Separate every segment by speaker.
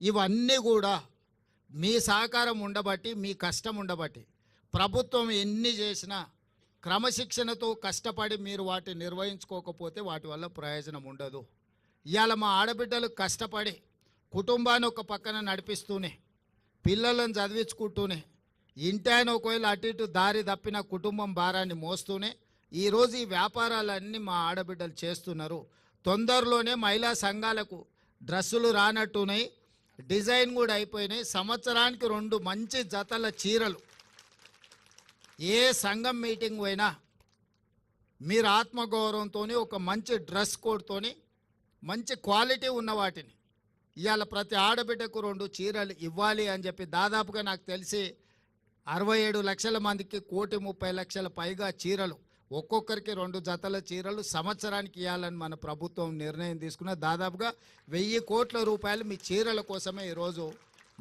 Speaker 1: ఇవన్నీ కూడా మీ సహకారం ఉండబట్టి, మీ కష్టం ఉండబట్టి ప్రభుత్వం ఎన్ని చేసినా క్రమశిక్షణతో కష్టపడి మీరు వాటిని నిర్వహించుకోకపోతే వాటి వల్ల ప్రయోజనం ఉండదు. ఇవాళ మా ఆడబిడ్డలు కష్టపడి కుటుంబాన్ని ఒక పక్కన నడిపిస్తూనే, పిల్లలను చదివించుకుంటూనే, ఇంటాయన ఒకవేళ అటు ఇటు దారి తప్పిన కుటుంబం భారాన్ని మోస్తూనే ఈరోజు ఈ వ్యాపారాలన్నీ మా ఆడబిడ్డలు చేస్తున్నారు. తొందరలోనే మహిళా సంఘాలకు డ్రెస్సులు రానట్టున్నాయి, డిజైన్ కూడా అయిపోయినాయి. సంవత్సరానికి 2 మంచి జతల చీరలు ఏ సంఘం మీటింగ్ పోయినా మీరు ఆత్మగౌరవంతో ఒక మంచి డ్రెస్ కోడ్తోని మంచి క్వాలిటీ ఉన్న వాటిని ఇవాళ ప్రతి ఆడబిడ్డకు 2 చీరలు ఇవ్వాలి అని చెప్పి దాదాపుగా నాకు తెలిసి 67 లక్షల మందికి 1,30,00,000 పైగా చీరలు, ఒక్కొక్కరికి 2 జతల చీరలు సంవత్సరానికి ఇవ్వాలని మన ప్రభుత్వం నిర్ణయం తీసుకున్న దాదాపుగా 1000 కోట్ల రూపాయలు మీ చీరల కోసమే ఈరోజు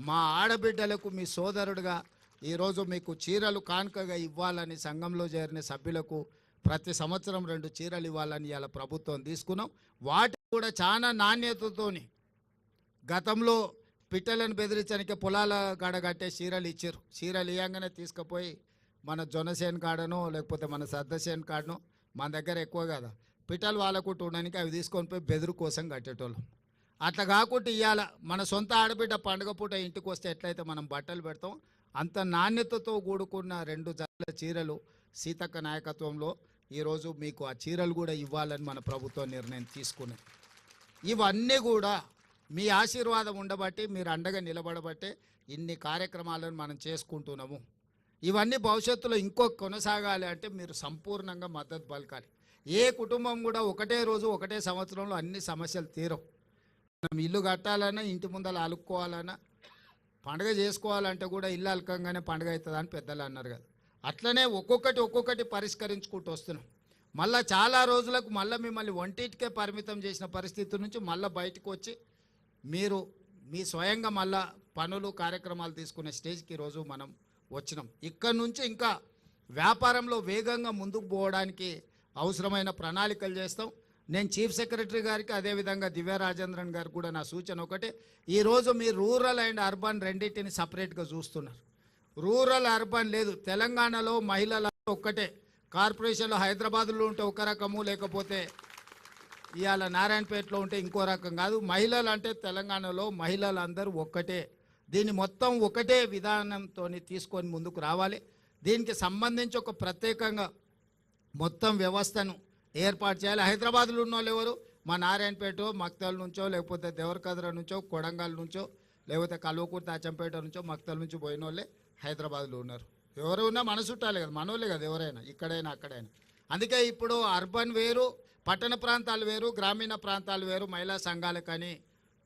Speaker 1: మా ఆడబిడ్డలకు మీ సోదరుడుగా ఈరోజు మీకు చీరలు కానుకగా ఇవ్వాలని సంఘంలో చేరిన సభ్యులకు ప్రతి సంవత్సరం 2 చీరలు ఇవ్వాలని ఇవాళ ప్రభుత్వం తీసుకున్నాం. వాటి కూడా చాలా నాణ్యతతోని గతంలో పిట్టలను బెదిరించడానికి పొలాల కాడ కట్టే చీరలు ఇచ్చారు. చీరలు ఇవ్వగానే తీసుకుపోయి మన జొన్నసేన్ కాడనో లేకపోతే మన సద్దసేన్ కాడనో, మన దగ్గర ఎక్కువ కదా పిట్టలు వాళ్ళకు ఉండడానికి అవి తీసుకొని పోయి బెదురు కోసం కట్టేటోళ్ళం. అట్లా కాకుండా ఇవాళ మన సొంత ఆడబిడ్డ పండుగ పూట ఇంటికి వస్తే ఎట్లయితే మనం బట్టలు పెడతాం అంత నాణ్యతతో కూడుకున్న 2 జతల చీరలు సీతక్క నాయకత్వంలో ఈరోజు మీకు ఆ చీరలు కూడా ఇవ్వాలని మన ప్రభుత్వం నిర్ణయం తీసుకున్నది. ఇవన్నీ కూడా మీ ఆశీర్వాదం ఉండబట్టి, మీరు అండగా నిలబడబట్టే ఇన్ని కార్యక్రమాలను మనం చేసుకుంటున్నాము. ఇవన్నీ భవిష్యత్తులో ఇంకో కొనసాగాలి అంటే మీరు సంపూర్ణంగా మద్దతు పలకాలి. ఏ కుటుంబం కూడా ఒకటే రోజు ఒకటే సంవత్సరంలో అన్ని సమస్యలు తీరవు. మనం ఇల్లు కట్టాలన్నా, ఇంటి ముందర అలుక్కోవాలన్నా, పండుగ చేసుకోవాలంటే కూడా ఇల్లు అలకంగానే పండుగ అవుతుందని పెద్దలు అన్నారు కదా. అట్లనే ఒక్కొక్కటి పరిష్కరించుకుంటూ వస్తున్నాం. మళ్ళీ చాలా రోజులకు మళ్ళీ మిమ్మల్ని వంటింటికే పరిమితం చేసిన పరిస్థితి నుంచి మళ్ళీ బయటకు వచ్చి మీరు మీ స్వయంగా మళ్ళా పనులు కార్యక్రమాలు తీసుకునే స్టేజ్కి ఈరోజు మనం వచ్చినాం. ఇక్కడ నుంచి ఇంకా వ్యాపారంలో వేగంగా ముందుకు పోవడానికి అవసరమైన ప్రణాళికలు చేస్తాం. నేను చీఫ్ సెక్రటరీ గారికి అదేవిధంగా దివ్య రాజేంద్రన్ గారికి కూడా నా సూచన ఒకటే, ఈరోజు మీరు రూరల్ అండ్ అర్బన్ రెండింటిని సపరేట్గా చూస్తున్నారు. రూరల్ అర్బన్ లేదు. తెలంగాణలో మహిళల ఒక్కటే. కార్పొరేషన్లో హైదరాబాద్లో ఉంటే ఒక రకము, లేకపోతే ఇవాళ నారాయణపేటలో ఉంటే ఇంకో రకం కాదు. మహిళలు అంటే తెలంగాణలో మహిళలు అందరూ ఒక్కటే. దీన్ని మొత్తం ఒకటే విధానంతో తీసుకొని ముందుకు రావాలి. దీనికి సంబంధించి ఒక ప్రత్యేకంగా మొత్తం వ్యవస్థను ఏర్పాటు చేయాలి. హైదరాబాద్లో ఉన్న వాళ్ళు ఎవరు? మా నారాయణపేట, మక్తల్ నుంచో, లేకపోతే దేవరకద్ర నుంచో, కొడంగల్ నుంచో, లేకపోతే కల్వకుర్తి అచ్చంపేట నుంచో, మక్తల్ నుంచి పోయిన వాళ్ళే హైదరాబాద్లో ఉన్నారు. ఎవరు ఉన్నా మన చుట్టాలే కదా, మనోళ్ళే కదా ఎవరైనా, ఇక్కడైనా అక్కడైనా. అందుకే ఇప్పుడు అర్బన్ వేరు, పట్టణ ప్రాంతాలు వేరు, గ్రామీణ ప్రాంతాలు వేరు మహిళా సంఘాలకని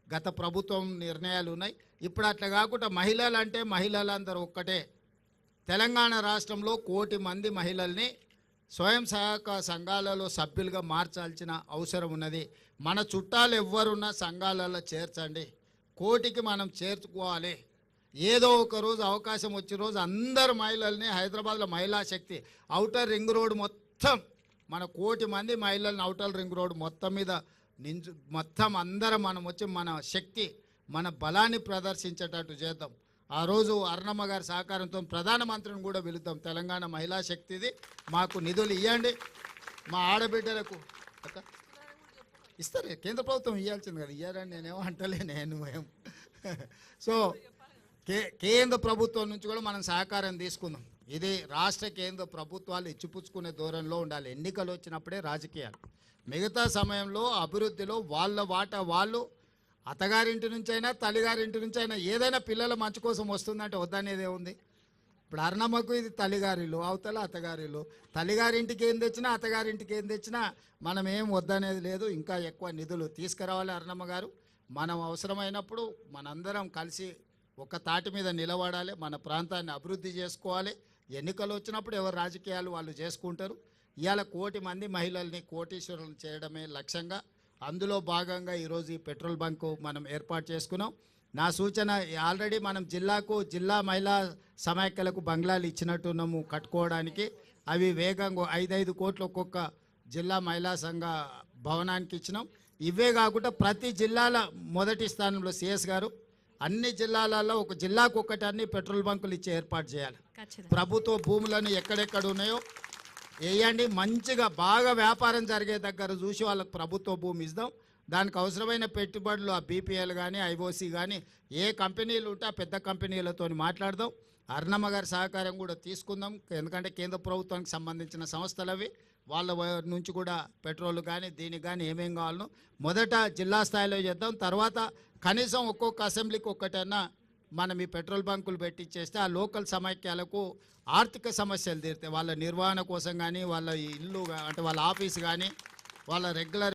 Speaker 1: గత ప్రభుత్వం నిర్ణయాలు ఉన్నాయి. ఇప్పుడు అట్లా కాకుండా మహిళలు అంటే మహిళలందరూ ఒక్కటే. తెలంగాణ రాష్ట్రంలో 1 కోటి మంది మహిళల్ని స్వయం సహాయక సంఘాలలో సభ్యులుగా మార్చాల్సిన అవసరం ఉన్నది. మన చుట్టాలు ఎవ్వరున్నా సంఘాలలో చేర్చండి. 1 కోటికి మనం చేర్చుకోవాలి. ఏదో ఒక రోజు అవకాశం వచ్చే రోజు అందరు మహిళల్ని హైదరాబాద్లో మహిళా శక్తి ఔటర్ రింగ్ రోడ్ మొత్తం మన 1 కోటి మంది మహిళలను ఔటర్ రింగ్ రోడ్ మొత్తం మీద మొత్తం అందరం మనం వచ్చి మన శక్తి, మన బలాన్ని ప్రదర్శించేటట్టు చేద్దాం. ఆ రోజు అరుణమ్మ గారి సహకారంతో ప్రధానమంత్రిని కూడా పిలుద్దాం. తెలంగాణ మహిళా శక్తిది, మాకు నిధులు ఇవ్వండి. మా ఆడబిడ్డలకు ఇస్తారు, కేంద్ర ప్రభుత్వం ఇవ్వాల్సింది కదా, ఇయ్యారని నేనేమో అంటలే. మేము సో కేంద్ర ప్రభుత్వం నుంచి కూడా మనం సహకారం తీసుకుందాం. ఇది రాష్ట్ర కేంద్ర ప్రభుత్వాలు ఇచ్చిపుచ్చుకునే ధోరణిలో ఉండాలి. ఎన్నికలు వచ్చినప్పుడే రాజకీయాలు, మిగతా సమయంలో అభివృద్ధిలో వాళ్ళ వాటా వాళ్ళు, అత్తగారింటి నుంచైనా తల్లిగారింటి నుంచైనా ఏదైనా పిల్లల మంచి కోసం వస్తుందంటే వద్దనేదే ఉంది. ఇప్పుడు అరుణమ్మకు ఇది తల్లిగారిలు, అవతల అత్తగారిలు. తల్లిగారింటికి ఏం తెచ్చినా అత్తగారింటికి ఏం తెచ్చినా మనం ఏం వద్దనేది లేదు. ఇంకా ఎక్కువ నిధులు తీసుకురావాలి అరుణమ్మ గారు. మనం అవసరమైనప్పుడు మనందరం కలిసి ఒక తాటి మీద నిలబడాలి, మన ప్రాంతాన్ని అభివృద్ధి చేసుకోవాలి. ఎన్నికలు వచ్చినప్పుడు ఎవరు రాజకీయాలు వాళ్ళు చేసుకుంటారు. ఇవాళ 1 కోటి మంది మహిళల్ని కోటీశ్వరులను చేయడమే లక్ష్యంగా, అందులో భాగంగా ఈరోజు ఈ పెట్రోల్ బంకు మనం ఏర్పాటు చేసుకున్నాం. నా సూచన, ఆల్రెడీ మనం జిల్లా మహిళా సమాఖ్యలకు బంగ్లాలు ఇచ్చినట్టున్నాము కట్టుకోవడానికి. అవి వేగంగా 5-5 కోట్లు ఒక్కొక్క జిల్లా మహిళా సంఘ భవనానికి ఇచ్చినాం. ఇవే కాకుండా ప్రతి జిల్లాల మొదటి స్థానంలో సిఎస్ గారు, అన్ని జిల్లాలలో ఒక జిల్లాకు ఒకటి అన్ని పెట్రోల్ బంకులు ఇచ్చి ఏర్పాటు చేయాలి.
Speaker 2: ఖచ్చితంగా.
Speaker 1: ప్రభుత్వ భూములను ఎక్కడెక్కడ ఉన్నాయో వేయండి, మంచిగా బాగా వ్యాపారం జరిగే దగ్గర చూసి వాళ్ళకు ప్రభుత్వ భూమి ఇద్దాం. దానికి అవసరమైన పెట్టుబడులు ఆ బీపీఎల్ కానీ ఐఓసి కానీ ఏ కంపెనీలు ఉంటే ఆ పెద్ద కంపెనీలతో మాట్లాడదాం. అరుణమ్మ గారి సహకారం కూడా తీసుకుందాం, ఎందుకంటే కేంద్ర ప్రభుత్వానికి సంబంధించిన సంస్థలు అవి. వాళ్ళ నుంచి కూడా పెట్రోల్ కానీ దీనికి కానీ ఏమేం కావాలనో మొదట జిల్లా స్థాయిలో చేద్దాం. తర్వాత కనీసం ఒక్కొక్క అసెంబ్లీకి ఒక్కటైనా మనం ఈ పెట్రోల్ బంకులు పెట్టించేస్తే ఆ లోకల్ సమైక్యాలకు ఆర్థిక సమస్యలు తీరుతాయి. వాళ్ళ నిర్వహణ కోసం కానీ వాళ్ళ ఇల్లు అంటే వాళ్ళ ఆఫీస్ కానీ వాళ్ళ రెగ్యులర్